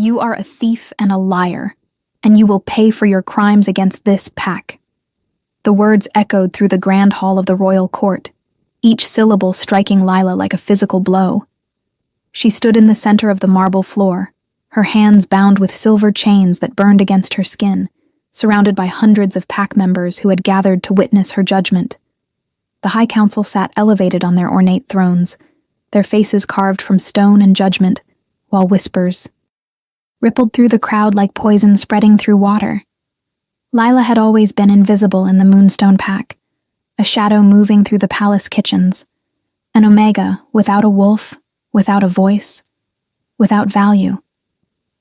You are a thief and a liar, and you will pay for your crimes against this pack." The words echoed through the grand hall of the royal court, each syllable striking Lila like a physical blow. She stood in the center of the marble floor, her hands bound with silver chains that burned against her skin, surrounded by hundreds of pack members who had gathered to witness her judgment. The High Council sat elevated on their ornate thrones, their faces carved from stone and judgment, while whispers rippled through the crowd like poison spreading through water. Lila had always been invisible in the Moonstone Pack, a shadow moving through the palace kitchens, an Omega without a wolf, without a voice, without value.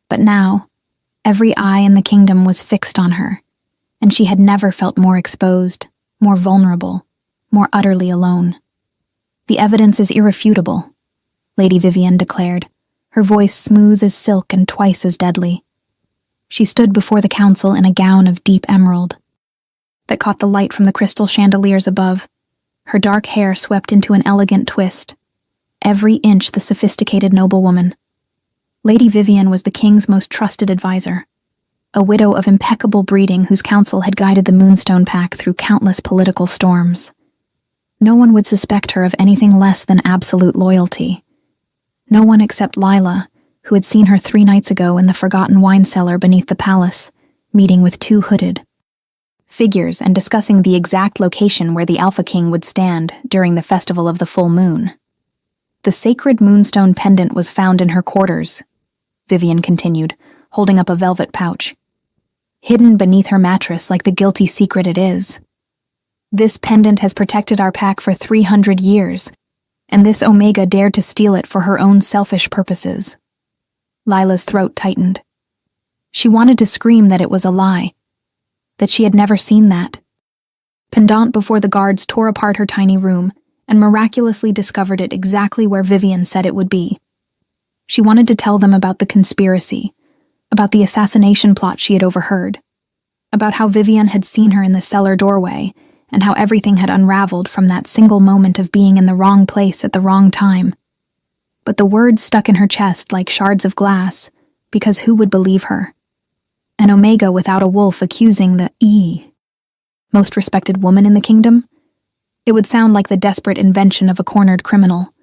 But now, every eye in the kingdom was fixed on her, and she had never felt more exposed, more vulnerable, more utterly alone. "The evidence is irrefutable," Lady Vivian declared, her voice smooth as silk and twice as deadly. She stood before the council in a gown of deep emerald that caught the light from the crystal chandeliers above. Her dark hair swept into an elegant twist, every inch the sophisticated noblewoman. Lady Vivian was the king's most trusted advisor, a widow of impeccable breeding whose counsel had guided the Moonstone Pack through countless political storms. No one would suspect her of anything less than absolute loyalty. No one except Lila, who had seen her 3 nights ago in the forgotten wine cellar beneath the palace, meeting with 2 hooded figures and discussing the exact location where the Alpha King would stand during the Festival of the Full Moon. "The sacred moonstone pendant was found in her quarters," Vivian continued, holding up a velvet pouch, "hidden beneath her mattress like the guilty secret it is. This pendant has protected our pack for 300 years, and this Omega dared to steal it for her own selfish purposes." Lila's throat tightened. She wanted to scream that it was a lie, that she had never seen that. Pendant before the guards tore apart her tiny room and miraculously discovered it exactly where Vivian said it would be. She wanted to tell them about the conspiracy, about the assassination plot she had overheard, about how Vivian had seen her in the cellar doorway, and how everything had unraveled from that single moment of being in the wrong place at the wrong time. But the words stuck in her chest like shards of glass, because who would believe her? An Omega without a wolf accusing the most respected woman in the kingdom? It would sound like the desperate invention of a cornered criminal.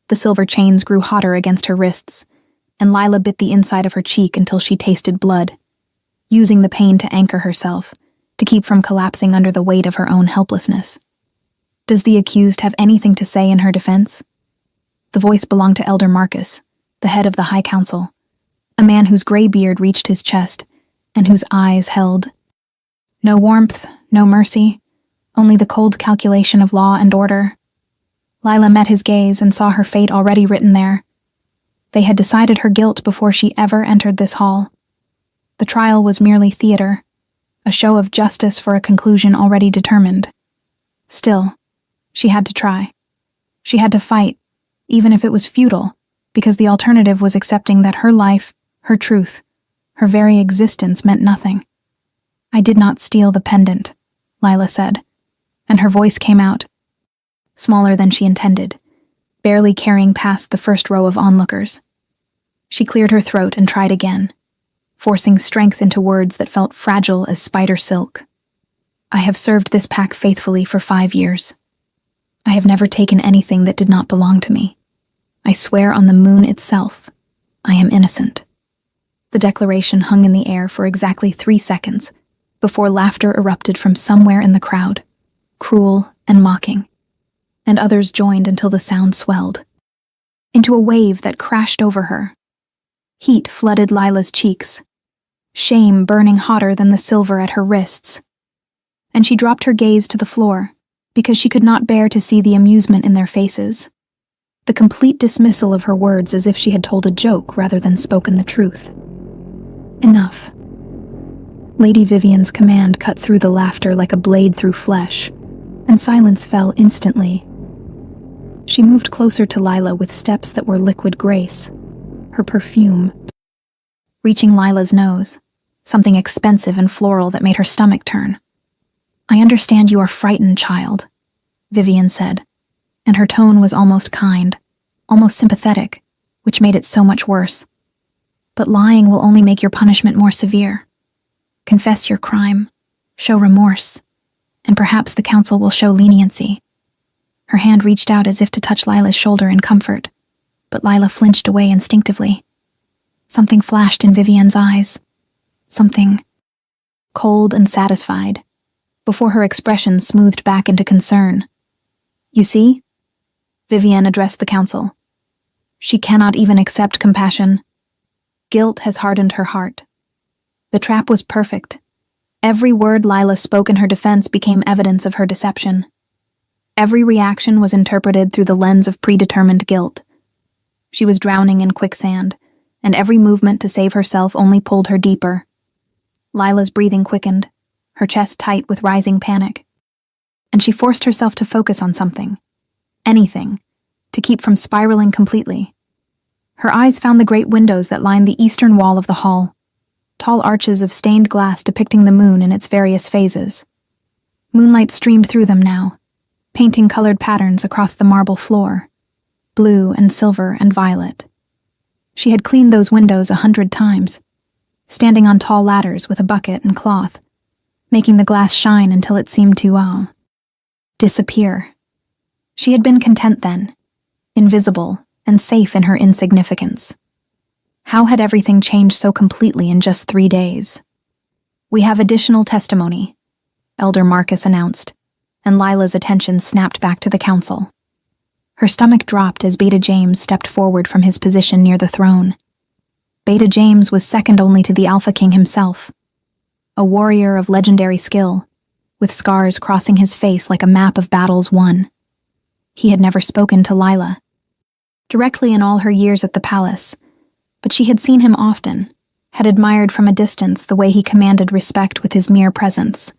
The silver chains grew hotter against her wrists, and Lila bit the inside of her cheek until she tasted blood, using the pain to anchor herself, to keep from collapsing under the weight of her own helplessness. Does the accused have anything to say in her defense? The voice belonged to Elder Marcus, the head of the High Council, a man whose gray beard reached his chest, and whose eyes held no warmth, no mercy, only the cold calculation of law and order. Lila met his gaze and saw her fate already written there. They had decided her guilt before she ever entered this hall. The trial was merely theater, a show of justice for a conclusion already determined. Still, she had to try. She had to fight, even if it was futile, because the alternative was accepting that her life, her truth, her very existence meant nothing. "I did not steal the pendant," Lila said, and her voice came out, smaller than she intended, barely carrying past the first row of onlookers. She cleared her throat and tried again, forcing strength into words that felt fragile as spider silk. "I have served this pack faithfully for 5 years. I have never taken anything that did not belong to me. I swear on the moon itself, I am innocent." The declaration hung in the air for exactly 3 seconds, before laughter erupted from somewhere in the crowd, cruel and mocking, and others joined until the sound swelled into a wave that crashed over her. Heat flooded Lila's cheeks, shame burning hotter than the silver at her wrists, and she dropped her gaze to the floor because she could not bear to see the amusement in their faces, the complete dismissal of her words as if she had told a joke rather than spoken the truth. Enough. Lady Vivian's command cut through the laughter like a blade through flesh, and silence fell instantly. She moved closer to Lila with steps that were liquid grace, her perfume reaching Lila's nose, something expensive and floral that made her stomach turn. "I understand you are frightened, child," Vivian said, and her tone was almost kind, almost sympathetic, which made it so much worse. But lying will only make your punishment more severe. Confess your crime, show remorse, and perhaps the council will show leniency. Her hand reached out as if to touch Lila's shoulder in comfort, but Lila flinched away instinctively. Something flashed in Vivienne's eyes. Something cold and satisfied, before her expression smoothed back into concern. You see? Vivienne addressed the council. She cannot even accept compassion. Guilt has hardened her heart. The trap was perfect. Every word Lila spoke in her defense became evidence of her deception. Every reaction was interpreted through the lens of predetermined guilt. She was drowning in quicksand, and every movement to save herself only pulled her deeper. Lila's breathing quickened, her chest tight with rising panic. And she forced herself to focus on something. Anything, to keep from spiraling completely. Her eyes found the great windows that lined the eastern wall of the hall, tall arches of stained glass depicting the moon in its various phases. Moonlight streamed through them now, painting colored patterns across the marble floor, blue and silver and violet. She had cleaned those windows 100 times, standing on tall ladders with a bucket and cloth, making the glass shine until it seemed to, disappear. She had been content then, invisible and safe in her insignificance. How had everything changed so completely in just 3 days? We have additional testimony, Elder Marcus announced, and Lila's attention snapped back to the council. Her stomach dropped as Beta James stepped forward from his position near the throne. Beta James was second only to the Alpha King himself, a warrior of legendary skill, with scars crossing his face like a map of battles won. He had never spoken to Lila directly in all her years at the palace, but she had seen him often, had admired from a distance the way he commanded respect with his mere presence.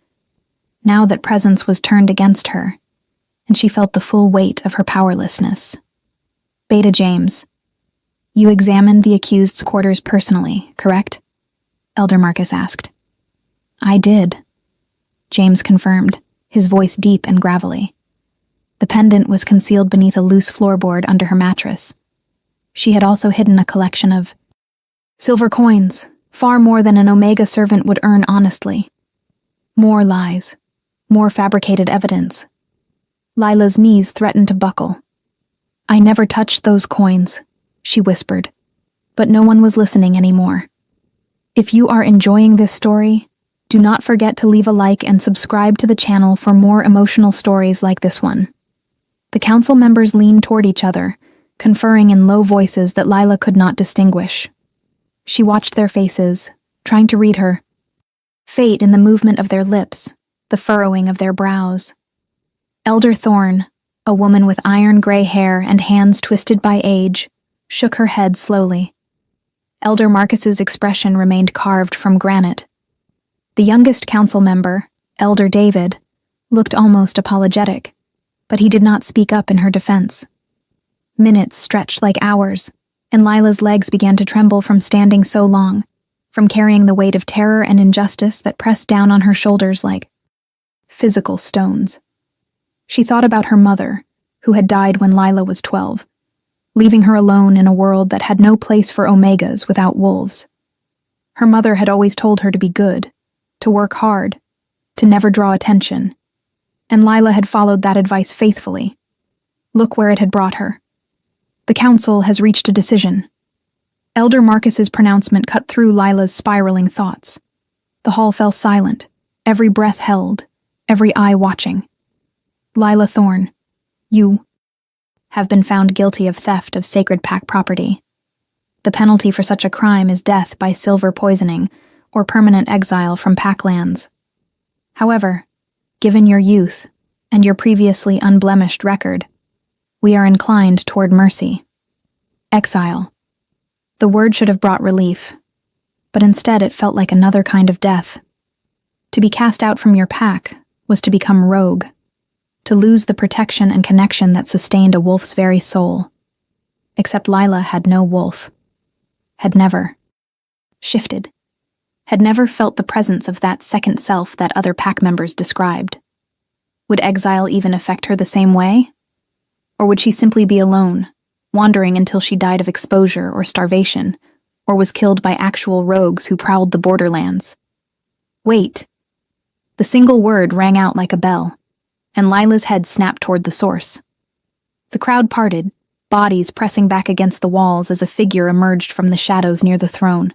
Now that presence was turned against her, and she felt the full weight of her powerlessness. Beta James, you examined the accused's quarters personally, correct? Elder Marcus asked. I did, James confirmed, his voice deep and gravelly. The pendant was concealed beneath a loose floorboard under her mattress. She had also hidden a collection of silver coins, far more than an Omega servant would earn honestly. More lies, more fabricated evidence. Lila's knees threatened to buckle. I never touched those coins, she whispered, but no one was listening anymore. If you are enjoying this story, do not forget to leave a like and subscribe to the channel for more emotional stories like this one. The council members leaned toward each other, conferring in low voices that Lila could not distinguish. She watched their faces, trying to read her. Fate in the movement of their lips, the furrowing of their brows. Elder Thorne, a woman with iron-gray hair and hands twisted by age, shook her head slowly. Elder Marcus's expression remained carved from granite. The youngest council member, Elder David, looked almost apologetic, but he did not speak up in her defense. Minutes stretched like hours, and Lila's legs began to tremble from standing so long, from carrying the weight of terror and injustice that pressed down on her shoulders like physical stones. She thought about her mother, who had died when Lila was 12, leaving her alone in a world that had no place for Omegas without wolves. Her mother had always told her to be good, to work hard, to never draw attention, and Lila had followed that advice faithfully. Look where it had brought her. The council has reached a decision. Elder Marcus's pronouncement cut through Lila's spiraling thoughts. The hall fell silent, every breath held, every eye watching. Lila Thorne, you have been found guilty of theft of Sacred Pack property. The penalty for such a crime is death by silver poisoning or permanent exile from Pack lands. However, given your youth and your previously unblemished record, we are inclined toward mercy. Exile. The word should have brought relief, but instead it felt like another kind of death. To be cast out from your pack was to become rogue, to lose the protection and connection that sustained a wolf's very soul. Except Lila had no wolf. Had never shifted. Had never felt the presence of that second self that other pack members described. Would exile even affect her the same way? Or would she simply be alone, wandering until she died of exposure or starvation, or was killed by actual rogues who prowled the borderlands. Wait. The single word rang out like a bell, and Lila's head snapped toward the source. The crowd parted, bodies pressing back against the walls as a figure emerged from the shadows near the throne.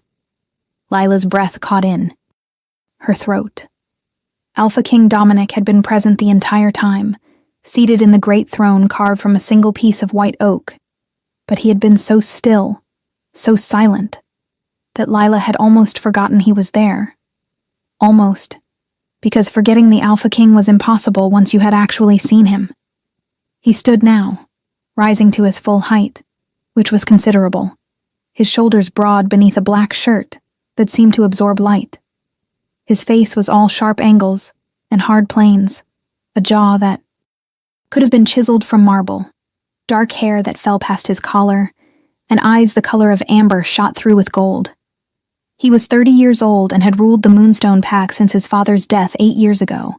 Lila's breath caught in her throat. Alpha King Dominic had been present the entire time, seated in the great throne carved from a single piece of white oak. But he had been so still, so silent, that Lila had almost forgotten he was there. Almost, because forgetting the Alpha King was impossible once you had actually seen him. He stood now, rising to his full height, which was considerable, his shoulders broad beneath a black shirt that seemed to absorb light. His face was all sharp angles and hard planes, a jaw that could have been chiseled from marble, dark hair that fell past his collar, and eyes the color of amber shot through with gold. He was 30 years old and had ruled the Moonstone Pack since his father's death 8 years ago,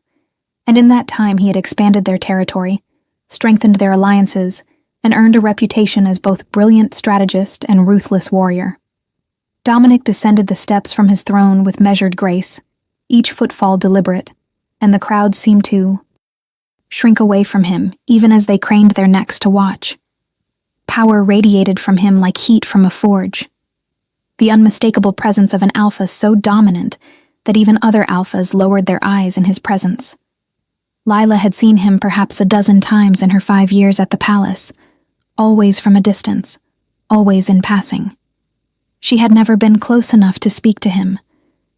and in that time he had expanded their territory, strengthened their alliances, and earned a reputation as both brilliant strategist and ruthless warrior. Dominic descended the steps from his throne with measured grace, each footfall deliberate, and the crowd seemed to shrink away from him even as they craned their necks to watch. Power radiated from him like heat from a forge. The unmistakable presence of an alpha so dominant that even other alphas lowered their eyes in his presence. Lila had seen him perhaps a dozen times in her 5 years at the palace, always from a distance, always in passing. She had never been close enough to speak to him,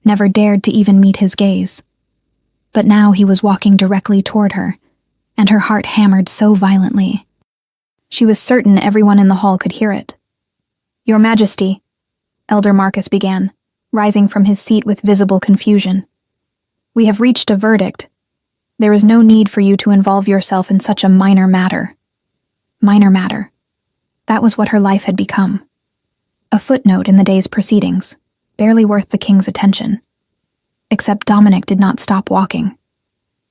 never dared to even meet his gaze. But now he was walking directly toward her, and her heart hammered so violently. She was certain everyone in the hall could hear it. "Your Majesty," Elder Marcus began, rising from his seat with visible confusion. "We have reached a verdict. There is no need for you to involve yourself in such a minor matter." Minor matter. That was what her life had become. A footnote in the day's proceedings, barely worth the king's attention. Except Dominic did not stop walking.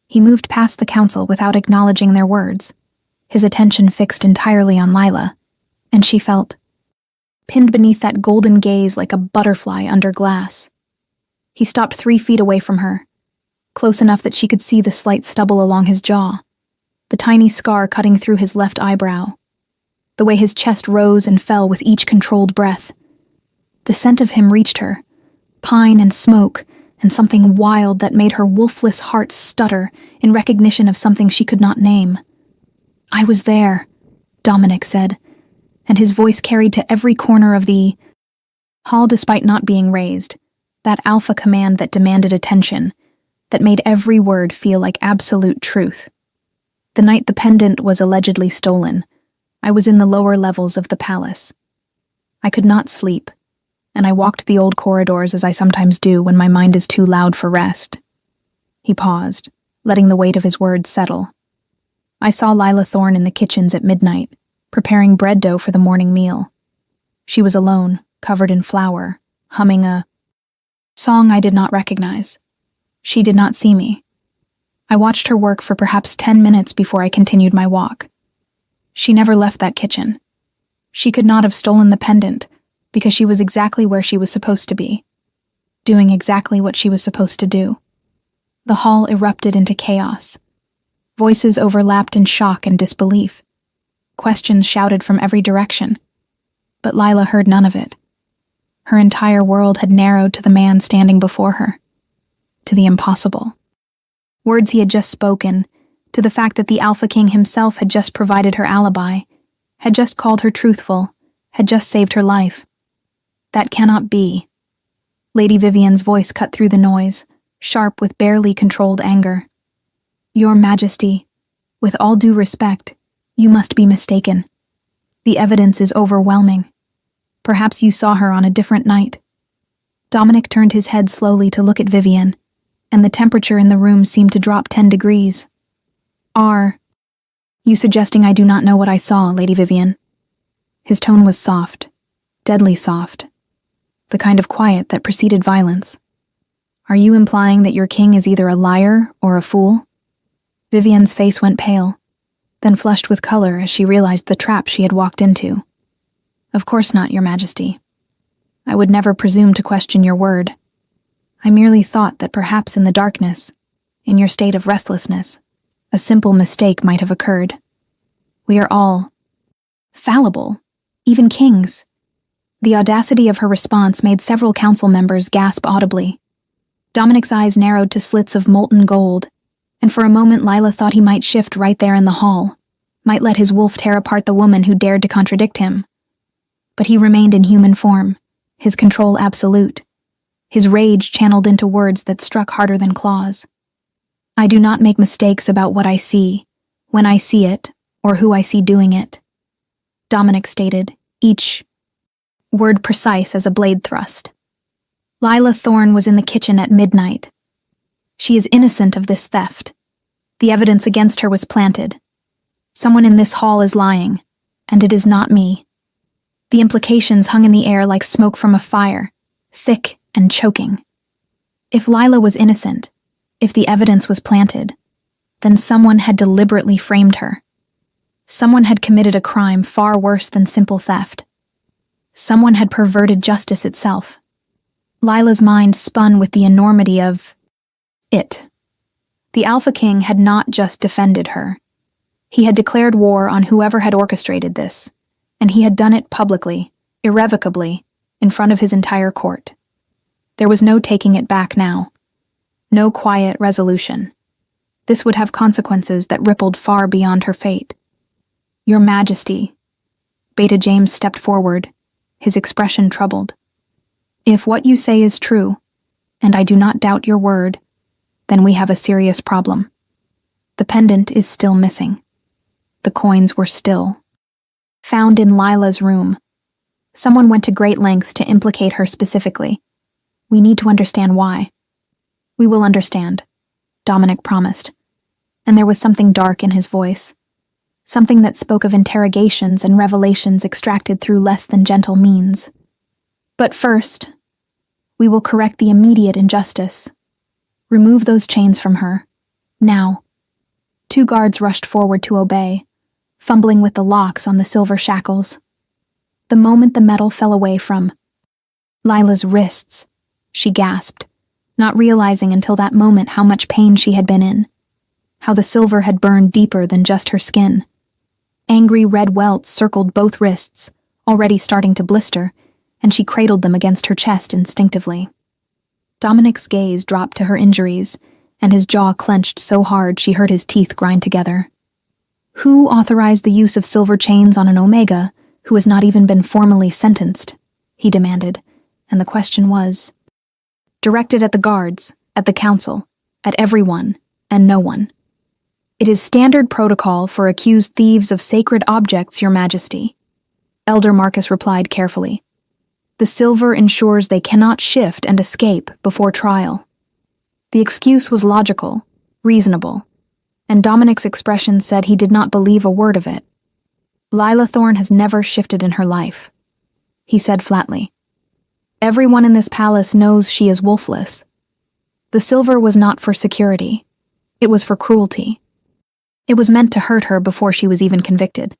He moved past the council without acknowledging their words, his attention fixed entirely on Lila, and she felt pinned beneath that golden gaze like a butterfly under glass. He stopped 3 feet away from her, close enough that she could see the slight stubble along his jaw, the tiny scar cutting through his left eyebrow, the way his chest rose and fell with each controlled breath. The scent of him reached her, pine and smoke, and something wild that made her wolfless heart stutter in recognition of something she could not name. "I was there," Dominic said, and his voice carried to every corner of the hall despite not being raised, that alpha command that demanded attention, that made every word feel like absolute truth. "The night the pendant was allegedly stolen, I was in the lower levels of the palace. I could not sleep, and I walked the old corridors as I sometimes do when my mind is too loud for rest." He paused, letting the weight of his words settle. "I saw Lila Thorne in the kitchens at midnight, preparing bread dough for the morning meal. She was alone, covered in flour, humming a song I did not recognize. She did not see me. I watched her work for perhaps 10 minutes before I continued my walk. She never left that kitchen. She could not have stolen the pendant, because she was exactly where she was supposed to be, doing exactly what she was supposed to do." The hall erupted into chaos. Voices overlapped in shock and disbelief. Questions shouted from every direction. But Lila heard none of it. Her entire world had narrowed to the man standing before her, to the impossible. Words he had just spoken, to the fact that the Alpha King himself had just provided her alibi, had just called her truthful, had just saved her life. That cannot be. Lady Vivian's voice cut through the noise, sharp with barely controlled anger. "Your Majesty, with all due respect, you must be mistaken. The evidence is overwhelming. Perhaps you saw her on a different night." Dominic turned his head slowly to look at Vivian, and the temperature in the room seemed to drop 10 degrees. "Are you suggesting I do not know what I saw, Lady Vivian?" His tone was soft, deadly soft, the kind of quiet that preceded violence. "Are you implying that your king is either a liar or a fool?" Vivian's face went pale, then flushed with color as she realized the trap she had walked into. "Of course not, Your Majesty." I would never presume to question your word. I merely thought that perhaps in the darkness, in your state of restlessness, a simple mistake might have occurred. We are all fallible, even kings. The audacity of her response made several council members gasp audibly. Dominic's eyes narrowed to slits of molten gold, and for a moment Lila thought he might shift right there in the hall, might let his wolf tear apart the woman who dared to contradict him. But he remained in human form, his control absolute, his rage channeled into words that struck harder than claws. I do not make mistakes about what I see, when I see it, or who I see doing it, Dominic stated, each word precise as a blade thrust. Lila Thorne was in the kitchen at midnight. She is innocent of this theft. The evidence against her was planted. Someone in this hall is lying, and it is not me. The implications hung in the air like smoke from a fire, thick and choking. If Lila was innocent, if the evidence was planted, then someone had deliberately framed her. Someone had committed a crime far worse than simple theft. Someone had perverted justice itself. Lila's mind spun with the enormity of it. The Alpha King had not just defended her. He had declared war on whoever had orchestrated this, and he had done it publicly, irrevocably, in front of his entire court. There was no taking it back now. No quiet resolution. This would have consequences that rippled far beyond her fate. Your Majesty. Beta James stepped forward, his expression troubled. If what you say is true, and I do not doubt your word, then we have a serious problem. The pendant is still missing. The coins were still found in Lila's room. Someone went to great lengths to implicate her specifically. We need to understand why. We will understand, Dominic promised, and there was something dark in his voice, something that spoke of interrogations and revelations extracted through less than gentle means. But first, we will correct the immediate injustice. Remove those chains from her. Now. 2 guards rushed forward to obey, fumbling with the locks on the silver shackles. The moment the metal fell away from Lila's wrists, she gasped, not realizing until that moment how much pain she had been in, how the silver had burned deeper than just her skin. Angry red welts circled both wrists, already starting to blister, and she cradled them against her chest instinctively. Dominic's gaze dropped to her injuries, and his jaw clenched so hard she heard his teeth grind together. Who authorized the use of silver chains on an Omega who has not even been formally sentenced? He demanded, and the question was directed at the guards, at the council, at everyone, and no one. It is standard protocol for accused thieves of sacred objects, Your Majesty. Elder Marcus replied carefully. The silver ensures they cannot shift and escape before trial. The excuse was logical, reasonable, and Dominic's expression said he did not believe a word of it. Lila Thorne has never shifted in her life, he said flatly. Everyone in this palace knows she is wolfless. The silver was not for security. It was for cruelty. It was meant to hurt her before she was even convicted.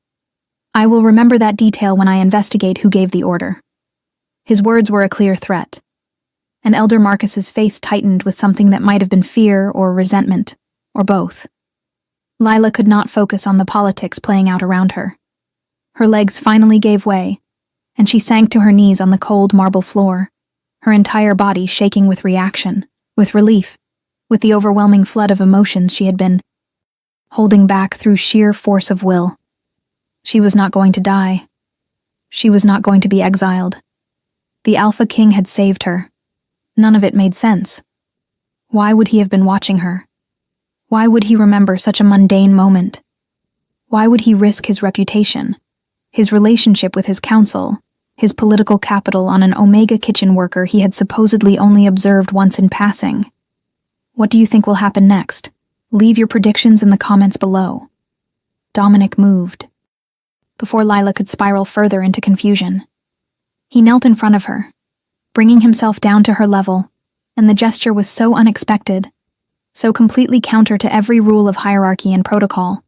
I will remember that detail when I investigate who gave the order. His words were a clear threat, and Elder Marcus's face tightened with something that might have been fear or resentment, or both. Lila could not focus on the politics playing out around her. Her legs finally gave way, and she sank to her knees on the cold marble floor, her entire body shaking with reaction, with relief, with the overwhelming flood of emotions she had been holding back through sheer force of will. She was not going to die. She was not going to be exiled. The Alpha King had saved her. None of it made sense. Why would he have been watching her? Why would he remember such a mundane moment? Why would he risk his reputation, his relationship with his council, his political capital on an Omega kitchen worker he had supposedly only observed once in passing? What do you think will happen next? Leave your predictions in the comments below. Dominic moved, before Lila could spiral further into confusion. He knelt in front of her, bringing himself down to her level, and the gesture was so unexpected, so completely counter to every rule of hierarchy and protocol,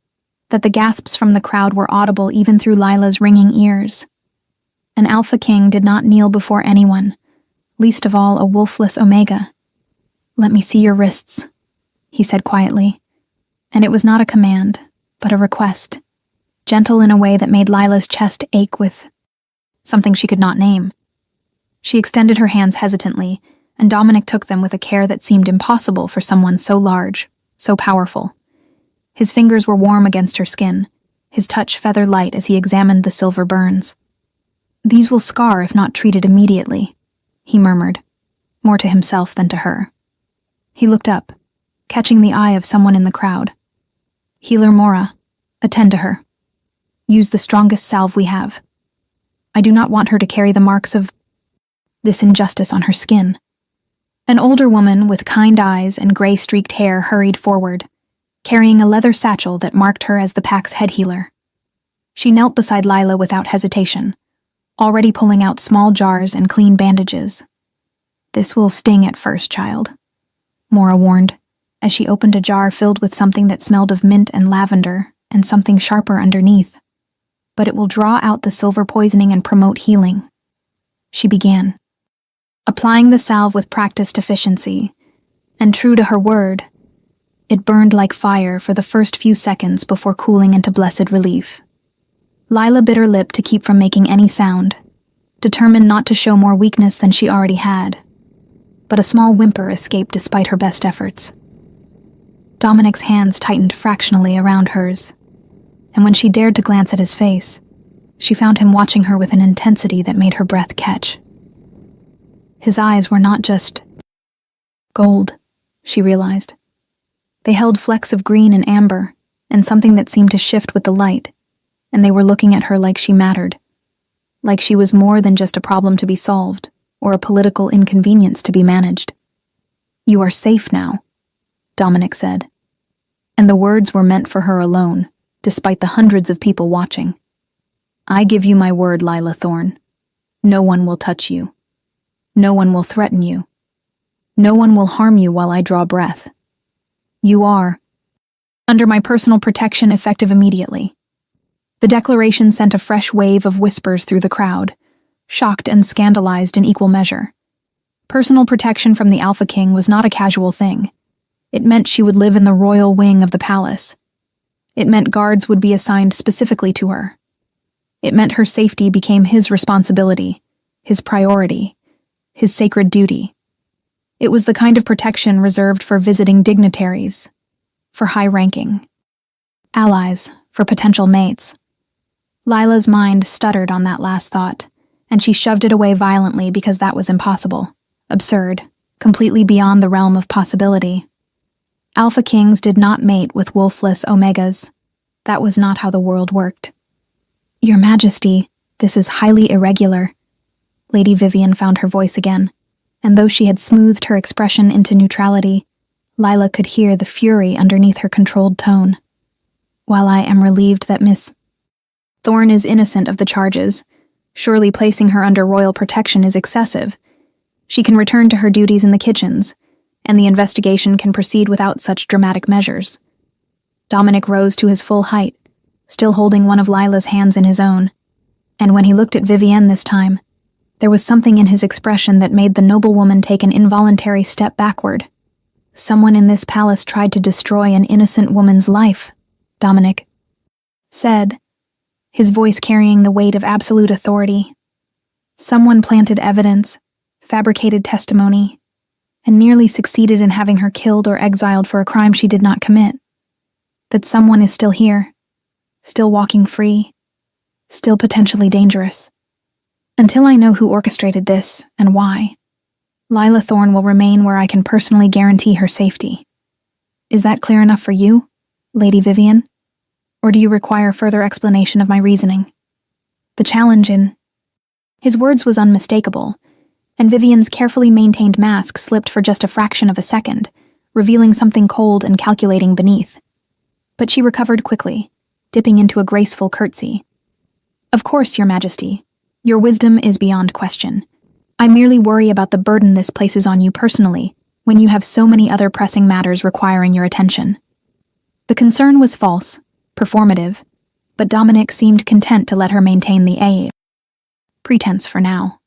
that the gasps from the crowd were audible even through Lila's ringing ears. An Alpha King did not kneel before anyone, least of all a wolfless Omega. "Let me see your wrists," he said quietly, and it was not a command, but a request, gentle in a way that made Lila's chest ache with something she could not name. She extended her hands hesitantly, and Dominic took them with a care that seemed impossible for someone so large, so powerful. His fingers were warm against her skin, his touch feather light as he examined the silver burns. "These will scar if not treated immediately," he murmured, more to himself than to her. He looked up, catching the eye of someone in the crowd. "Healer Mora, attend to her. Use the strongest salve we have. I do not want her to carry the marks of this injustice on her skin." An older woman with kind eyes and gray-streaked hair hurried forward, carrying a leather satchel that marked her as the pack's head healer. She knelt beside Lila without hesitation, already pulling out small jars and clean bandages. "This will sting at first, child," Mora warned, as she opened a jar filled with something that smelled of mint and lavender and something sharper underneath. "But it will draw out the silver poisoning and promote healing." She began, applying the salve with practiced efficiency, and true to her word, it burned like fire for the first few seconds before cooling into blessed relief. Lila bit her lip to keep from making any sound, determined not to show more weakness than she already had, but a small whimper escaped despite her best efforts. Dominic's hands tightened fractionally around hers, and when she dared to glance at his face, she found him watching her with an intensity that made her breath catch. His eyes were not just gold, she realized. They held flecks of green and amber, and something that seemed to shift with the light, and they were looking at her like she mattered, like she was more than just a problem to be solved, or a political inconvenience to be managed. "You are safe now," Dominic said, and the words were meant for her alone, despite the hundreds of people watching. "I give you my word, Lila Thorne. No one will touch you. No one will threaten you. No one will harm you while I draw breath. You are under my personal protection, effective immediately." The declaration sent a fresh wave of whispers through the crowd, shocked and scandalized in equal measure. Personal protection from the Alpha King was not a casual thing. It meant she would live in the royal wing of the palace. It meant guards would be assigned specifically to her. It meant her safety became his responsibility, his priority, his sacred duty. It was the kind of protection reserved for visiting dignitaries, for high-ranking allies, for potential mates. Lila's mind stuttered on that last thought, and she shoved it away violently because that was impossible, absurd, completely beyond the realm of possibility. Alpha Kings did not mate with wolfless Omegas. That was not how the world worked. "Your Majesty, this is highly irregular." Lady Vivian found her voice again, and though she had smoothed her expression into neutrality, Lila could hear the fury underneath her controlled tone. "While I am relieved that Miss Thorne is innocent of the charges, surely placing her under royal protection is excessive. She can return to her duties in the kitchens, and the investigation can proceed without such dramatic measures." Dominic rose to his full height, still holding one of Lila's hands in his own, and when he looked at Vivienne this time, there was something in his expression that made the noblewoman take an involuntary step backward. "Someone in this palace tried to destroy an innocent woman's life," Dominic said, his voice carrying the weight of absolute authority. "Someone planted evidence, fabricated testimony, and nearly succeeded in having her killed or exiled for a crime she did not commit. That someone is still here, still walking free, still potentially dangerous. Until I know who orchestrated this and why, Lila Thorne will remain where I can personally guarantee her safety. Is that clear enough for you, Lady Vivian? Or do you require further explanation of my reasoning?" The challenge in his words was unmistakable, and Vivian's carefully maintained mask slipped for just a fraction of a second, revealing something cold and calculating beneath. But she recovered quickly, dipping into a graceful curtsy. "Of course, Your Majesty. Your wisdom is beyond question. I merely worry about the burden this places on you personally, when you have so many other pressing matters requiring your attention." The concern was false, performative, but Dominic seemed content to let her maintain the Pretense for now.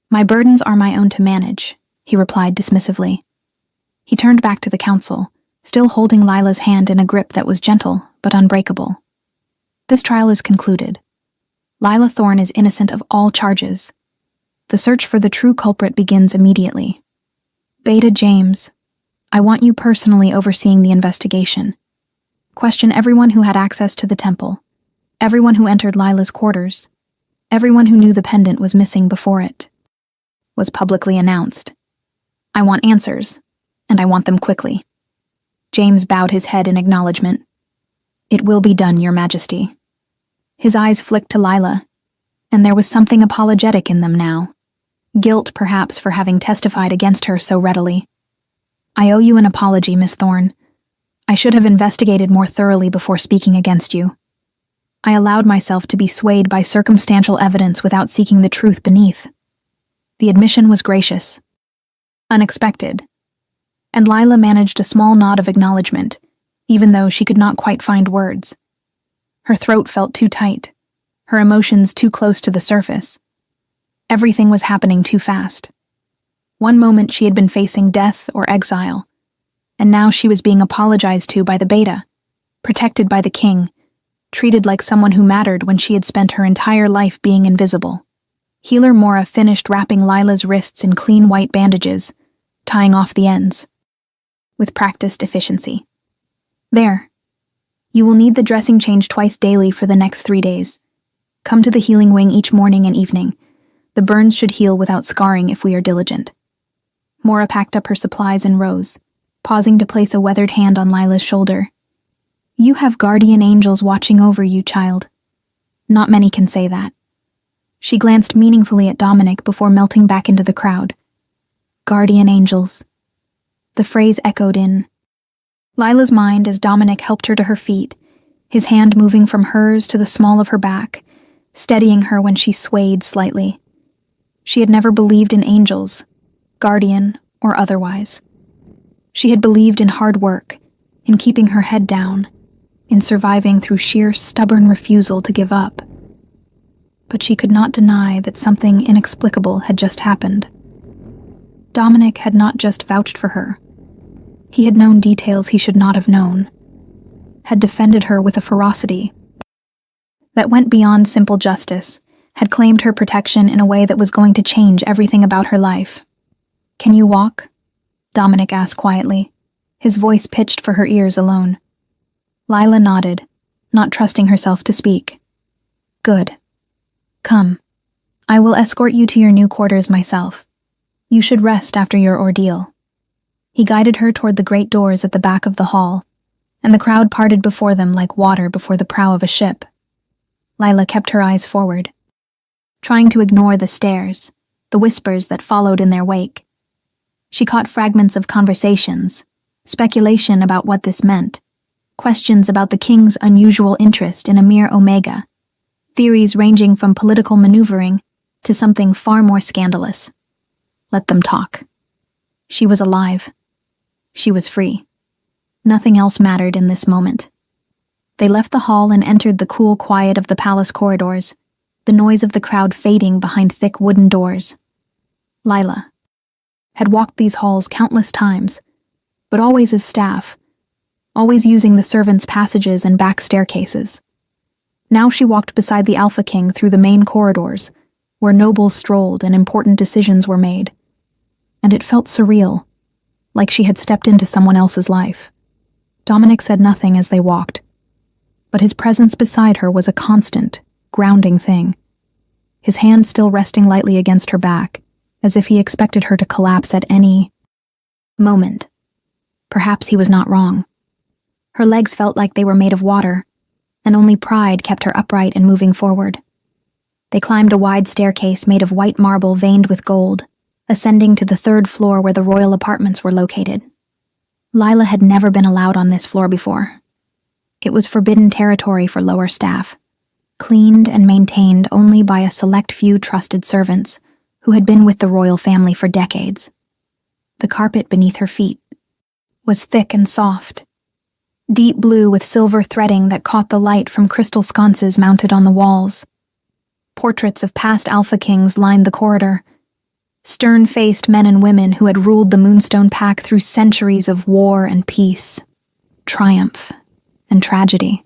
My burdens are my own to manage, he replied dismissively. He turned back to the council, still holding Lila's hand in a grip that was gentle but unbreakable. This trial is concluded. Lila Thorne is innocent of all charges. The search for the true culprit begins immediately. Beta James, I want you personally overseeing the investigation. Question everyone who had access to the temple, everyone who entered Lila's quarters, everyone who knew the pendant was missing before it was publicly announced. I want answers, and I want them quickly. James bowed his head in acknowledgement. It will be done, Your Majesty. His eyes flicked to Lila, and there was something apologetic in them now. Guilt, perhaps, for having testified against her so readily. I owe you an apology, Miss Thorne. I should have investigated more thoroughly before speaking against you. I allowed myself to be swayed by circumstantial evidence without seeking the truth beneath. The admission was gracious, unexpected, and Lila managed a small nod of acknowledgement, even though she could not quite find words. Her throat felt too tight, her emotions too close to the surface. Everything was happening too fast. One moment she had been facing death or exile, and now she was being apologized to by the Beta, protected by the king, treated like someone who mattered when she had spent her entire life being invisible. Healer Mora finished wrapping Lila's wrists in clean white bandages, tying off the ends, with practiced efficiency. There. You will need the dressing change twice daily for the next 3 days. Come to the healing wing each morning and evening. The burns should heal without scarring if we are diligent. Mora packed up her supplies and rose, pausing to place a weathered hand on Lila's shoulder. You have guardian angels watching over you, child. Not many can say that. She glanced meaningfully at Dominic before melting back into the crowd. Guardian angels. The phrase echoed in Lila's mind as Dominic helped her to her feet, his hand moving from hers to the small of her back, steadying her when she swayed slightly. She had never believed in angels, guardian or otherwise. She had believed in hard work, in keeping her head down, in surviving through sheer stubborn refusal to give up. But she could not deny that something inexplicable had just happened. Dominic had not just vouched for her. He had known details he should not have known, had defended her with a ferocity that went beyond simple justice, had claimed her protection in a way that was going to change everything about her life. Can you walk? Dominic asked quietly, his voice pitched for her ears alone. Lila nodded, not trusting herself to speak. Good. Come. I will escort you to your new quarters myself. You should rest after your ordeal. He guided her toward the great doors at the back of the hall, and the crowd parted before them like water before the prow of a ship. Lila kept her eyes forward, trying to ignore the stares, the whispers that followed in their wake. She caught fragments of conversations, speculation about what this meant, questions about the king's unusual interest in Emir Omega, theories ranging from political maneuvering to something far more scandalous. Let them talk. She was alive. She was free. Nothing else mattered in this moment. They left the hall and entered the cool quiet of the palace corridors, the noise of the crowd fading behind thick wooden doors. Lila had walked these halls countless times, but always as staff, always using the servants' passages and back staircases. Now she walked beside the Alpha King through the main corridors, where nobles strolled and important decisions were made. And it felt surreal, like she had stepped into someone else's life. Dominic said nothing as they walked, but his presence beside her was a constant, grounding thing. His hand still resting lightly against her back, as if he expected her to collapse at any moment. Perhaps he was not wrong. Her legs felt like they were made of water, and only pride kept her upright and moving forward. They climbed a wide staircase made of white marble veined with gold, ascending to the 3rd floor where the royal apartments were located. Lila had never been allowed on this floor before. It was forbidden territory for lower staff, cleaned and maintained only by a select few trusted servants who had been with the royal family for decades. The carpet beneath her feet was thick and soft, deep blue with silver threading that caught the light from crystal sconces mounted on the walls. Portraits of past Alpha Kings lined the corridor. Stern-faced men and women who had ruled the Moonstone Pack through centuries of war and peace, triumph and tragedy.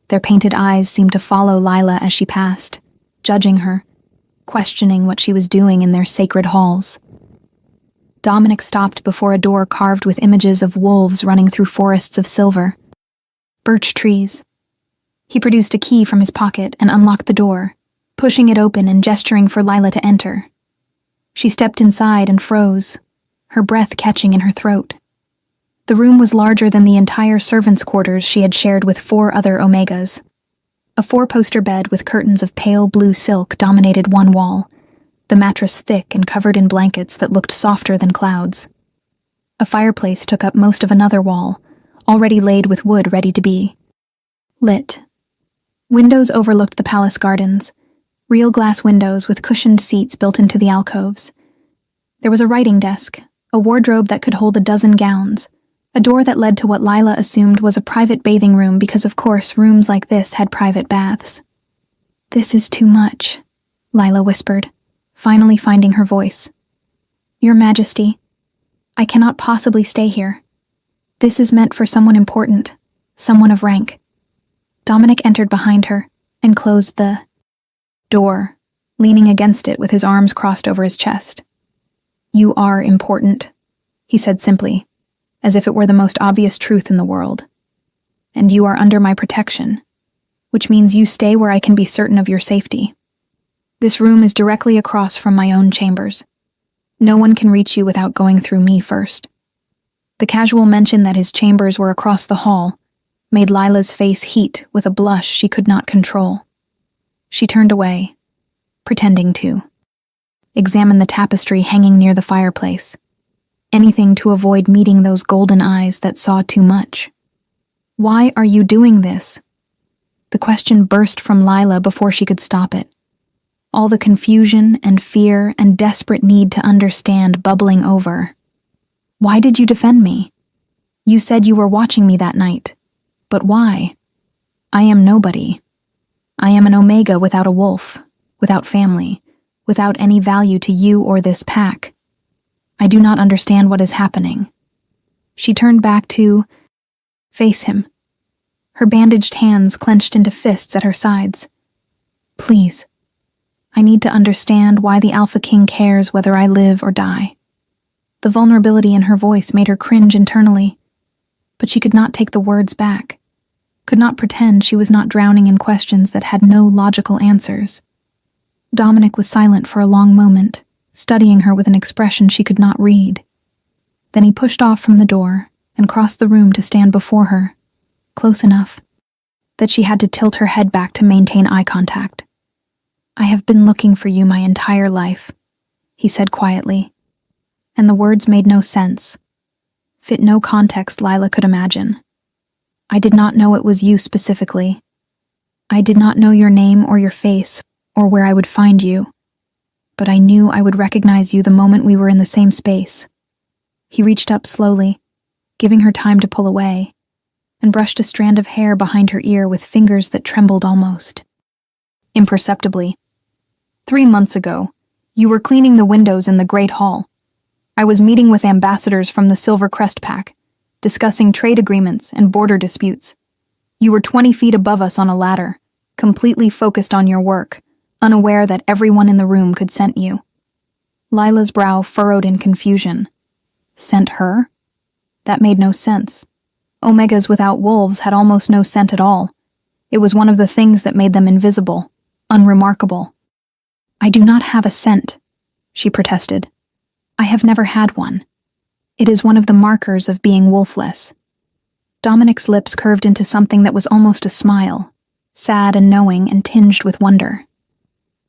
Their painted eyes seemed to follow Lila as she passed, judging her, questioning what she was doing in their sacred halls. Dominic stopped before a door carved with images of wolves running through forests of silver. Birch trees. He produced a key from his pocket and unlocked the door, pushing it open and gesturing for Lila to enter. She stepped inside and froze, her breath catching in her throat. The room was larger than the entire servants' quarters she had shared with 4 other Omegas. A 4-poster bed with curtains of pale blue silk dominated one wall, the mattress thick and covered in blankets that looked softer than clouds. A fireplace took up most of another wall, already laid with wood ready to be lit. Windows overlooked the palace gardens, real glass windows with cushioned seats built into the alcoves. There was a writing desk, a wardrobe that could hold a dozen gowns, a door that led to what Lila assumed was a private bathing room because, of course, rooms like this had private baths. "This is too much," Lila whispered, finally finding her voice. "Your Majesty, I cannot possibly stay here. This is meant for someone important, someone of rank." Dominic entered behind her and closed the door, leaning against it with his arms crossed over his chest. "You are important," he said simply, as if it were the most obvious truth in the world. "And you are under my protection, which means you stay where I can be certain of your safety. This room is directly across from my own chambers. No one can reach you without going through me first." The casual mention that his chambers were across the hall made Lila's face heat with a blush she could not control. She turned away, pretending to examine the tapestry hanging near the fireplace, anything to avoid meeting those golden eyes that saw too much. "Why are you doing this?" The question burst from Lila before she could stop it. All the confusion and fear and desperate need to understand bubbling over. "Why did you defend me? You said you were watching me that night. But why? I am nobody. I am an Omega without a wolf, without family, without any value to you or this pack. I do not understand what is happening." She turned back to face him, her bandaged hands clenched into fists at her sides. "Please, I need to understand why the Alpha King cares whether I live or die." The vulnerability in her voice made her cringe internally, but she could not take the words back, could not pretend she was not drowning in questions that had no logical answers. Dominic was silent for a long moment, studying her with an expression she could not read. Then he pushed off from the door and crossed the room to stand before her, close enough that she had to tilt her head back to maintain eye contact. "I have been looking for you my entire life," he said quietly, and the words made no sense, fit no context Lila could imagine. "I did not know it was you specifically. I did not know your name or your face or where I would find you, but I knew I would recognize you the moment we were in the same space." He reached up slowly, giving her time to pull away, and brushed a strand of hair behind her ear with fingers that trembled almost imperceptibly. "3 months ago, you were cleaning the windows in the Great Hall. I was meeting with ambassadors from the Silver Crest Pack, discussing trade agreements and border disputes. You were 20 feet above us on a ladder, completely focused on your work, unaware that everyone in the room could scent you." Lila's brow furrowed in confusion. Scent her? That made no sense. Omegas without wolves had almost no scent at all. It was one of the things that made them invisible, unremarkable. "I do not have a scent," she protested. "I have never had one. It is one of the markers of being wolfless." Dominic's lips curved into something that was almost a smile, sad and knowing and tinged with wonder.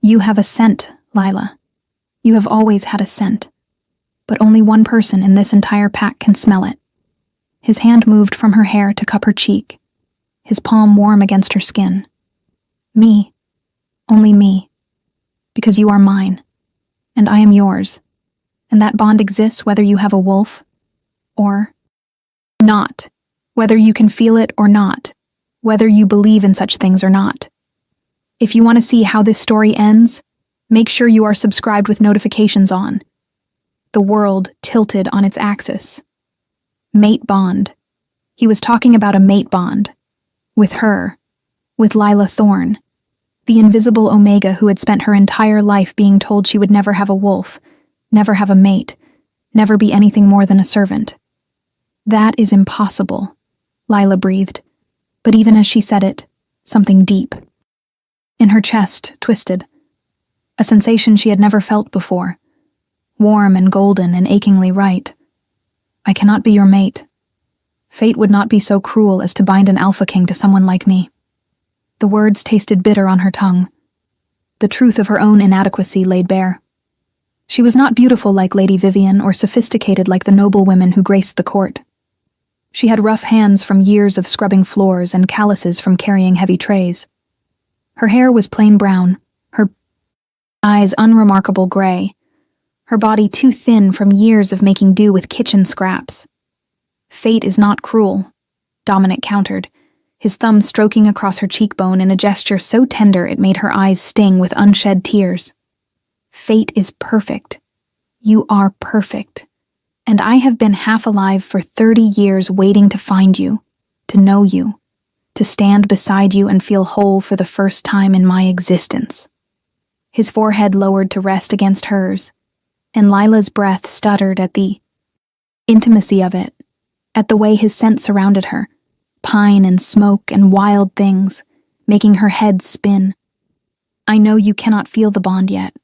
"You have a scent, Lila. You have always had a scent. But only one person in this entire pack can smell it." His hand moved from her hair to cup her cheek, his palm warm against her skin. "Me. Only me. Because you are mine. And I am yours. And that bond exists whether you have a wolf or not. Whether you can feel it or not. Whether you believe in such things or not." If you want to see how this story ends, make sure you are subscribed with notifications on. The world tilted on its axis. Mate bond. He was talking about a mate bond. With her. With Lila Thorne. The invisible Omega who had spent her entire life being told she would never have a wolf, never have a mate, never be anything more than a servant. That is impossible, Lila breathed, but even as she said it, something deep. In her chest twisted. A sensation she had never felt before. Warm and golden and achingly right. I cannot be your mate. Fate would not be so cruel as to bind an Alpha King to someone like me. The words tasted bitter on her tongue. The truth of her own inadequacy laid bare. She was not beautiful like Lady Vivian or sophisticated like the noble women who graced the court. She had rough hands from years of scrubbing floors and calluses from carrying heavy trays. Her hair was plain brown, her eyes unremarkable gray, her body too thin from years of making do with kitchen scraps. Fate is not cruel, Dominic countered, his thumb stroking across her cheekbone in a gesture so tender it made her eyes sting with unshed tears. Fate is perfect. You are perfect. And I have been half alive for 30 years waiting to find you, to know you, to stand beside you and feel whole for the first time in my existence. His forehead lowered to rest against hers, and Lila's breath stuttered at the intimacy of it, at the way his scent surrounded her, pine and smoke and wild things, making her head spin. I know you cannot feel the bond yet.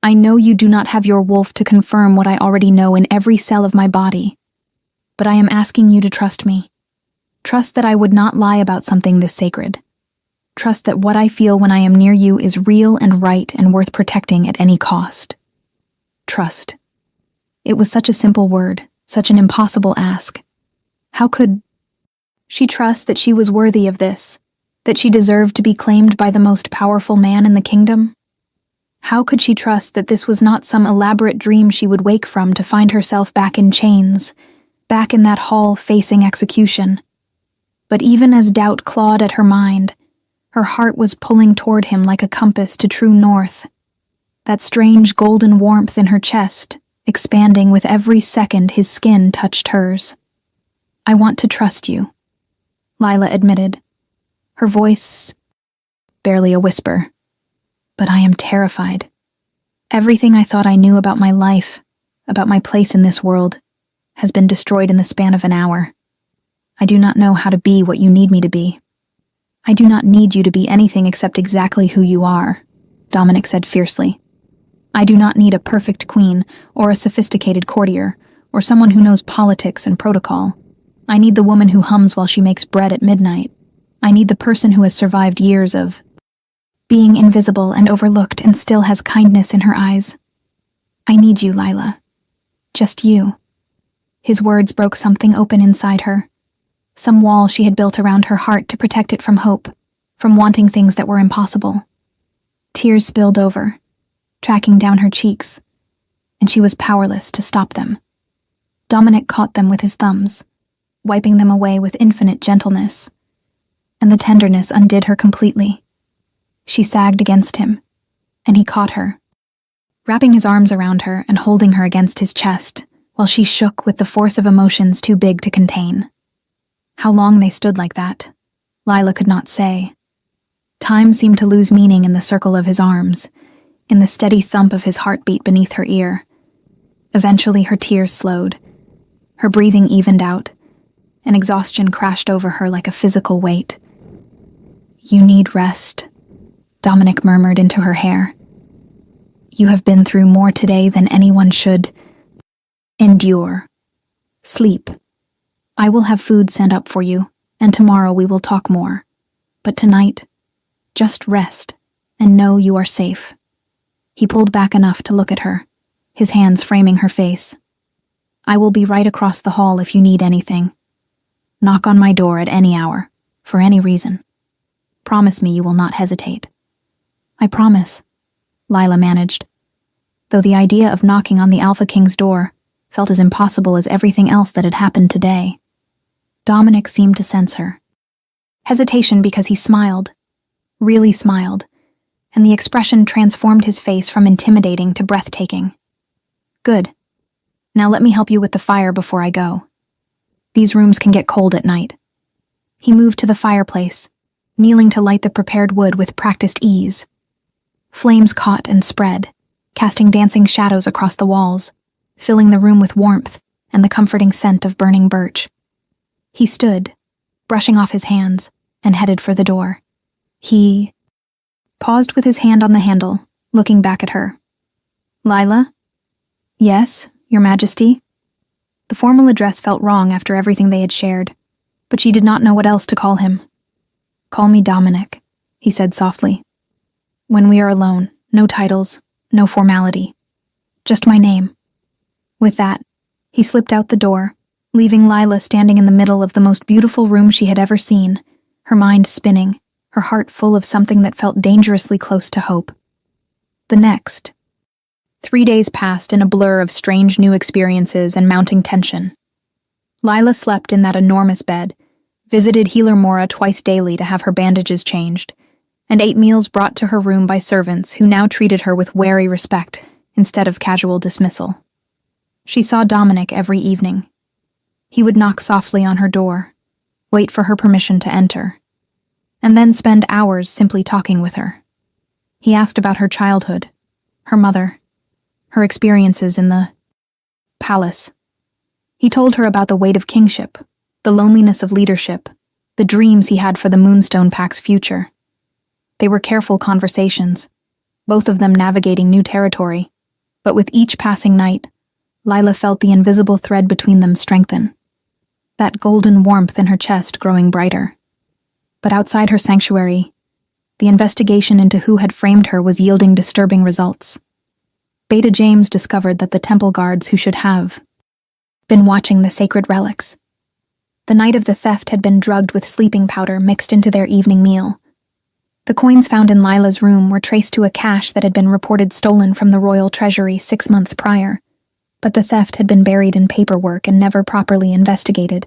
I know you do not have your wolf to confirm what I already know in every cell of my body. But I am asking you to trust me. Trust that I would not lie about something this sacred. Trust that what I feel when I am near you is real and right and worth protecting at any cost. Trust. It was such a simple word, such an impossible ask. How could she trust that she was worthy of this, that she deserved to be claimed by the most powerful man in the kingdom? How could she trust that this was not some elaborate dream she would wake from to find herself back in chains, back in that hall facing execution? But even as doubt clawed at her mind, her heart was pulling toward him like a compass to true north. That strange golden warmth in her chest, expanding with every second his skin touched hers. I want to trust you, Lila admitted, her voice barely a whisper. But I am terrified. Everything I thought I knew about my life, about my place in this world, has been destroyed in the span of an hour. I do not know how to be what you need me to be. I do not need you to be anything except exactly who you are, Dominic said fiercely. I do not need a perfect queen, or a sophisticated courtier, or someone who knows politics and protocol. I need the woman who hums while she makes bread at midnight. I need the person who has survived years of being invisible and overlooked and still has kindness in her eyes. I need you, Lila. Just you. His words broke something open inside her. Some wall she had built around her heart to protect it from hope, from wanting things that were impossible. Tears spilled over, tracking down her cheeks, and she was powerless to stop them. Dominic caught them with his thumbs, wiping them away with infinite gentleness, and the tenderness undid her completely. She sagged against him, and he caught her, wrapping his arms around her and holding her against his chest, while she shook with the force of emotions too big to contain. How long they stood like that, Lila could not say. Time seemed to lose meaning in the circle of his arms, in the steady thump of his heartbeat beneath her ear. Eventually her tears slowed, her breathing evened out, and exhaustion crashed over her like a physical weight. You need rest, Dominic murmured into her hair. You have been through more today than anyone should endure. Sleep. I will have food sent up for you, and tomorrow we will talk more. But tonight, just rest, and know you are safe. He pulled back enough to look at her, his hands framing her face. I will be right across the hall if you need anything. Knock on my door at any hour, for any reason. Promise me you will not hesitate. I promise, Lila managed, though the idea of knocking on the Alpha King's door felt as impossible as everything else that had happened today. Dominic seemed to sense her. Hesitation because he smiled. really smiled, and the expression transformed his face from intimidating to breathtaking. Good. Now let me help you with the fire before I go. These rooms can get cold at night. He moved to the fireplace, kneeling to light the prepared wood with practiced ease. Flames caught and spread, casting dancing shadows across the walls, filling the room with warmth and the comforting scent of burning birch. He stood, brushing off his hands, and headed for the door. He paused with his hand on the handle, looking back at her. Lila? Yes, Your Majesty? The formal address felt wrong after everything they had shared, but she did not know what else to call him. Call me Dominic, he said softly. When we are alone, no titles, no formality. Just my name. With that, he slipped out the door, leaving Lila standing in the middle of the most beautiful room she had ever seen, her mind spinning, her heart full of something that felt dangerously close to hope. The next. 3 days passed in a blur of strange new experiences and mounting tension. Lila slept in that enormous bed, visited Healer Mora twice daily to have her bandages changed, and ate meals brought to her room by servants who now treated her with wary respect instead of casual dismissal. She saw Dominic every evening. He would knock softly on her door, wait for her permission to enter, and then spend hours simply talking with her. He asked about her childhood, her mother, her experiences in the palace. He told her about the weight of kingship, the loneliness of leadership, the dreams he had for the Moonstone Pack's future. They were careful conversations, both of them navigating new territory, but with each passing night, Lila felt the invisible thread between them strengthen, that golden warmth in her chest growing brighter. But outside her sanctuary, the investigation into who had framed her was yielding disturbing results. Beta James discovered that the temple guards who should have been watching the sacred relics. The night of the theft had been drugged with sleeping powder mixed into their evening meal. The coins found in Lila's room were traced to a cache that had been reported stolen from the royal treasury 6 months prior, but the theft had been buried in paperwork and never properly investigated.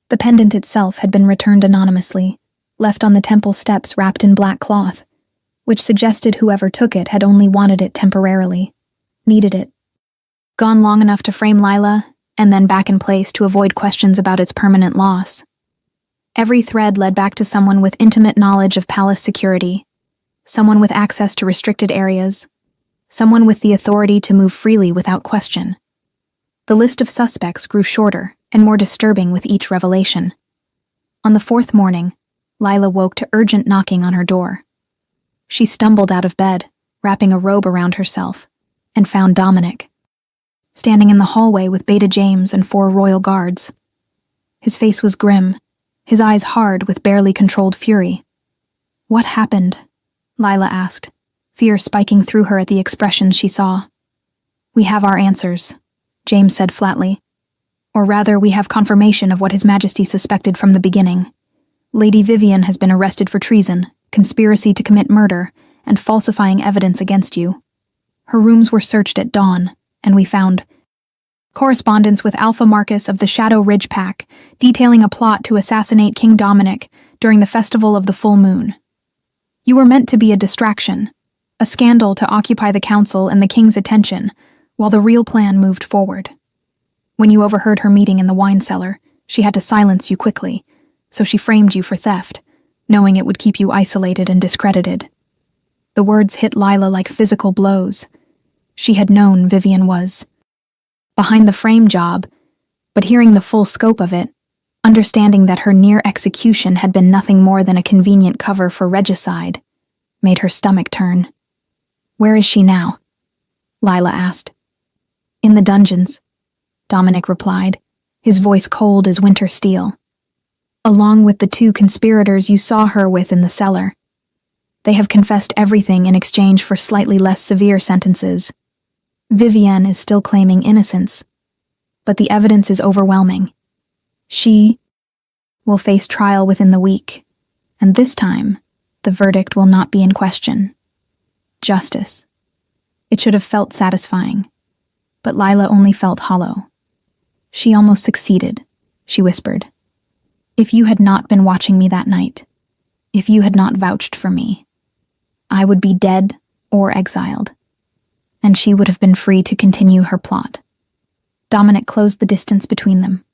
The pendant itself had been returned anonymously, left on the temple steps wrapped in black cloth, which suggested whoever took it had only wanted it temporarily, needed it. Gone long enough to frame Lila, and then back in place to avoid questions about its permanent loss. Every thread led back to someone with intimate knowledge of palace security, someone with access to restricted areas, someone with the authority to move freely without question. The list of suspects grew shorter and more disturbing with each revelation. On the 4th morning, Lila woke to urgent knocking on her door. She stumbled out of bed, wrapping a robe around herself, and found Dominic, standing in the hallway with Beta James and 4 royal guards. His face was grim, his eyes hard with barely controlled fury. What happened? Lila asked, fear spiking through her at the expressions she saw. We have our answers, James said flatly. Or rather, we have confirmation of what His Majesty suspected from the beginning. Lady Vivian has been arrested for treason, conspiracy to commit murder, and falsifying evidence against you. Her rooms were searched at dawn, and we found correspondence with Alpha Marcus of the Shadow Ridge Pack, detailing a plot to assassinate King Dominic during the Festival of the Full Moon. You were meant to be a distraction, a scandal to occupy the council and the king's attention, while the real plan moved forward. When you overheard her meeting in the wine cellar, she had to silence you quickly, so she framed you for theft, knowing it would keep you isolated and discredited. The words hit Lila like physical blows. She had known Vivian was behind the frame job, but hearing the full scope of it, understanding that her near execution had been nothing more than a convenient cover for regicide, made her stomach turn. Where is she now? Lila asked. In the dungeons, Dominic replied, his voice cold as winter steel. Along with the 2 conspirators you saw her with in the cellar. They have confessed everything in exchange for slightly less severe sentences. Vivienne is still claiming innocence, but the evidence is overwhelming. She will face trial within the week, and this time, the verdict will not be in question. Justice. It should have felt satisfying, but Lila only felt hollow. She almost succeeded, she whispered. If you had not been watching me that night, If you had not vouched for me, I would be dead or exiled, and she would have been free to continue her plot. Dominic closed the distance between them,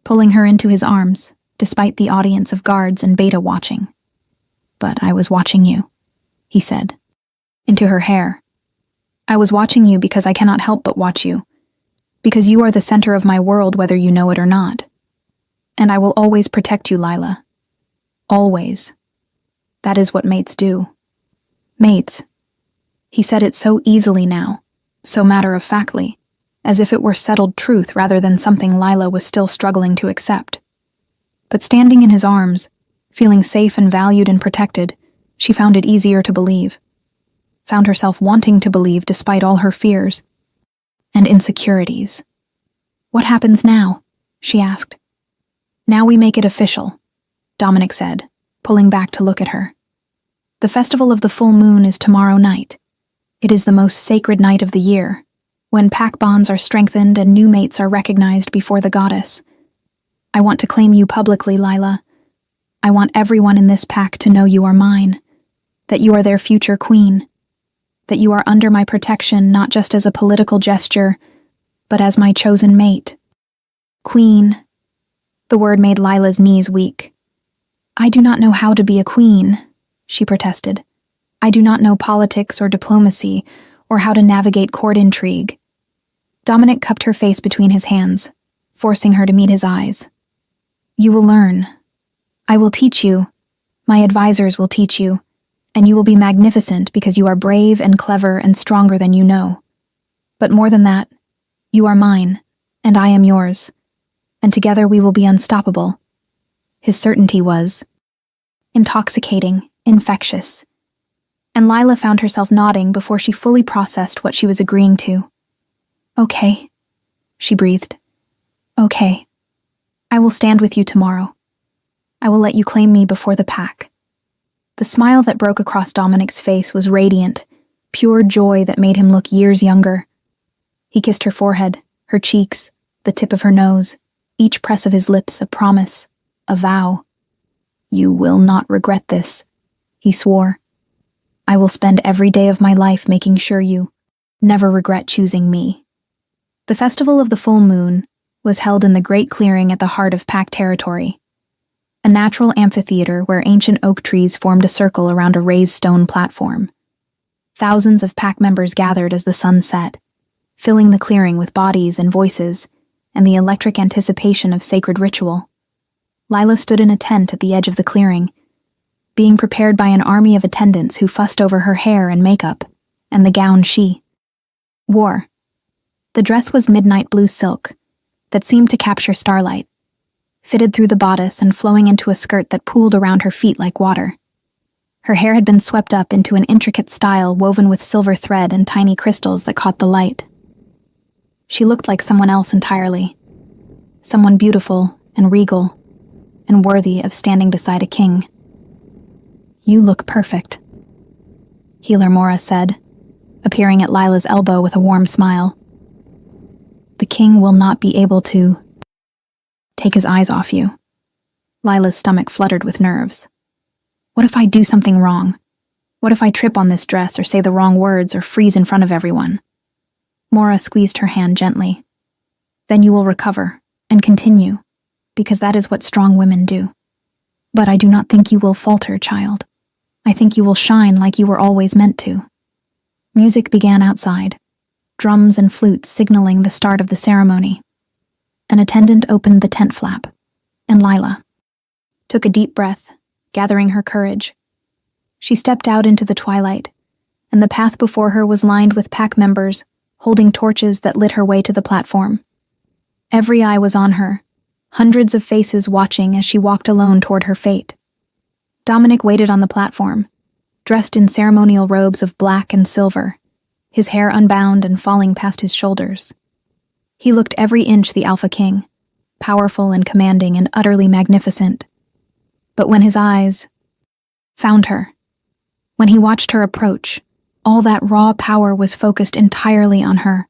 pulling her into his arms, despite the audience of guards and Beta watching. But I was watching you, he said, into her hair. I was watching you because I cannot help but watch you, because you are the center of my world whether you know it or not. And I will always protect you, Lila. Always. That is what mates do. Mates. He said it so easily now, so matter-of-factly, as if it were settled truth rather than something Lila was still struggling to accept. But standing in his arms, feeling safe and valued and protected, she found it easier to believe. Found herself wanting to believe despite all her fears and insecurities. What happens now? She asked. Now we make it official, Dominic said, pulling back to look at her. The festival of the full moon is tomorrow night. It is the most sacred night of the year, when pack bonds are strengthened and new mates are recognized before the goddess. I want to claim you publicly, Lila. I want everyone in this pack to know you are mine, that you are their future queen, that you are under my protection not just as a political gesture, but as my chosen mate. Queen. The word made Lila's knees weak. I do not know how to be a queen, she protested. I do not know politics or diplomacy, or how to navigate court intrigue. Dominic cupped her face between his hands, forcing her to meet his eyes. You will learn. I will teach you. My advisors will teach you, and you will be magnificent because you are brave and clever and stronger than you know. But more than that, you are mine, and I am yours, and together we will be unstoppable. His certainty was intoxicating, infectious, and Lila found herself nodding before she fully processed what she was agreeing to. Okay, she breathed. Okay. I will stand with you tomorrow. I will let you claim me before the pack. The smile that broke across Dominic's face was radiant, pure joy that made him look years younger. He kissed her forehead, her cheeks, the tip of her nose, each press of his lips a promise, a vow. You will not regret this, he swore. I will spend every day of my life making sure you never regret choosing me. The festival of the full moon was held in the great clearing at the heart of pack territory, a natural amphitheater where ancient oak trees formed a circle around a raised stone platform. Thousands of pack members gathered as the sun set, filling the clearing with bodies and voices and the electric anticipation of sacred ritual. Lila stood in a tent at the edge of the clearing, being prepared by an army of attendants who fussed over her hair and makeup, and the gown she wore. The dress was midnight blue silk that seemed to capture starlight, fitted through the bodice and flowing into a skirt that pooled around her feet like water. Her hair had been swept up into an intricate style woven with silver thread and tiny crystals that caught the light. She looked like someone else entirely, someone beautiful and regal and worthy of standing beside a king. You look perfect, Healer Mora said, appearing at Lila's elbow with a warm smile. The king will not be able to take his eyes off you. Lila's stomach fluttered with nerves. What if I do something wrong? What if I trip on this dress or say the wrong words or freeze in front of everyone? Mora squeezed her hand gently. Then you will recover and continue, because that is what strong women do. But I do not think you will falter, child. I think you will shine like you were always meant to. Music began outside, drums and flutes signaling the start of the ceremony. An attendant opened the tent flap, and Lila took a deep breath, gathering her courage. She stepped out into the twilight, and the path before her was lined with pack members holding torches that lit her way to the platform. Every eye was on her, hundreds of faces watching as she walked alone toward her fate. Dominic waited on the platform, dressed in ceremonial robes of black and silver, his hair unbound and falling past his shoulders. He looked every inch the Alpha King, powerful and commanding and utterly magnificent. But when his eyes found her, when he watched her approach, all that raw power was focused entirely on her,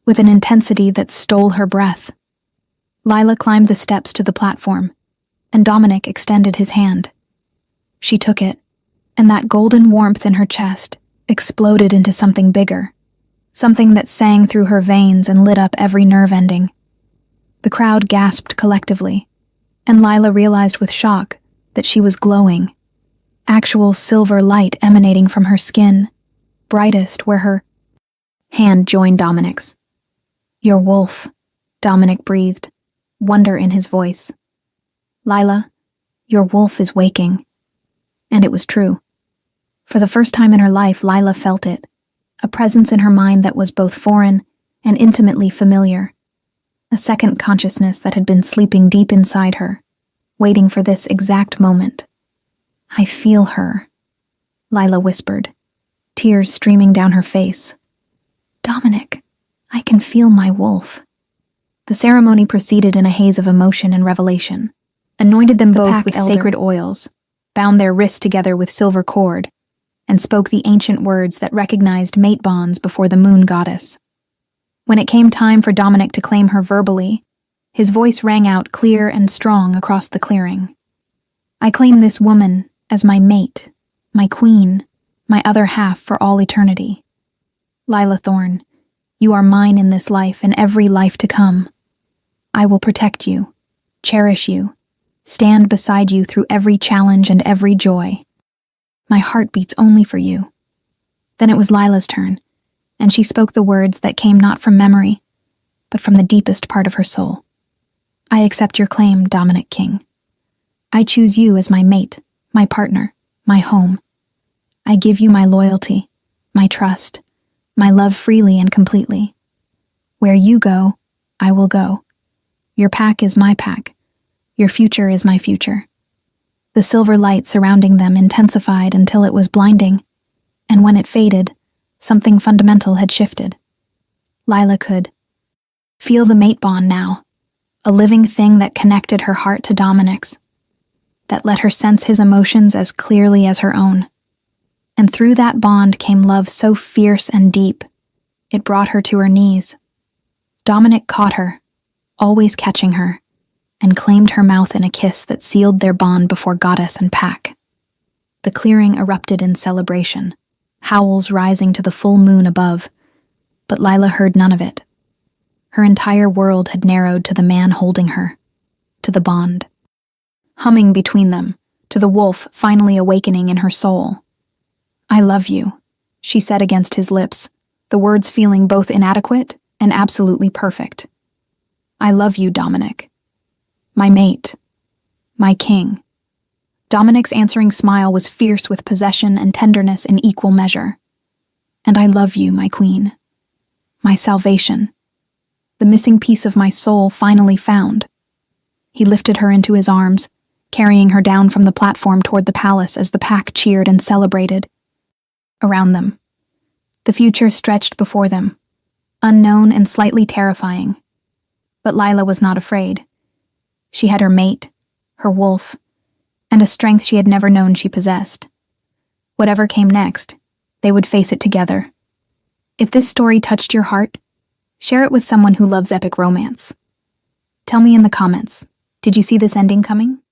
with an intensity that stole her breath. Lila climbed the steps to the platform, and Dominic extended his hand. She took it, and that golden warmth in her chest exploded into something bigger, something that sang through her veins and lit up every nerve ending. The crowd gasped collectively, and Lila realized with shock that she was glowing, actual silver light emanating from her skin, brightest where her hand joined Dominic's. "Your wolf," Dominic breathed, wonder in his voice. "Lila, your wolf is waking." And it was true. For the first time in her life, Lila felt it, a presence in her mind that was both foreign and intimately familiar, a second consciousness that had been sleeping deep inside her, waiting for this exact moment. "I feel her," Lila whispered, tears streaming down her face. "Dominic, I can feel my wolf." The ceremony proceeded in a haze of emotion and revelation, anointed them both with sacred oils, bound their wrists together with silver cord, and spoke the ancient words that recognized mate bonds before the moon goddess. When it came time for Dominic to claim her verbally, his voice rang out clear and strong across the clearing. "I claim this woman as my mate, my queen, my other half for all eternity. Lila Thorne, you are mine in this life and every life to come. I will protect you, cherish you, stand beside you through every challenge and every joy. My heart beats only for you." Then it was Lila's turn, and she spoke the words that came not from memory, but from the deepest part of her soul. "I accept your claim, Dominic King. I choose you as my mate, my partner, my home. I give you my loyalty, my trust, my love freely and completely. Where you go, I will go. Your pack is my pack. Your future is my future." The silver light surrounding them intensified until it was blinding, and when it faded, something fundamental had shifted. Lila could feel the mate bond now, a living thing that connected her heart to Dominic's, that let her sense his emotions as clearly as her own. And through that bond came love so fierce and deep, it brought her to her knees. Dominic caught her, always catching her, and claimed her mouth in a kiss that sealed their bond before goddess and pack. The clearing erupted in celebration, howls rising to the full moon above, but Lila heard none of it. Her entire world had narrowed to the man holding her, to the bond. Humming between them, to the wolf finally awakening in her soul. "I love you," she said against his lips, the words feeling both inadequate and absolutely perfect. "I love you, Dominic. My mate. My king." Dominic's answering smile was fierce with possession and tenderness in equal measure. "And I love you, my queen. My salvation. The missing piece of my soul finally found." He lifted her into his arms, carrying her down from the platform toward the palace as the pack cheered and celebrated. Around them, the future stretched before them, unknown and slightly terrifying. But Lila was not afraid. She had her mate, her wolf, and a strength she had never known she possessed. Whatever came next, they would face it together. If this story touched your heart, share it with someone who loves epic romance. Tell me in the comments, did you see this ending coming?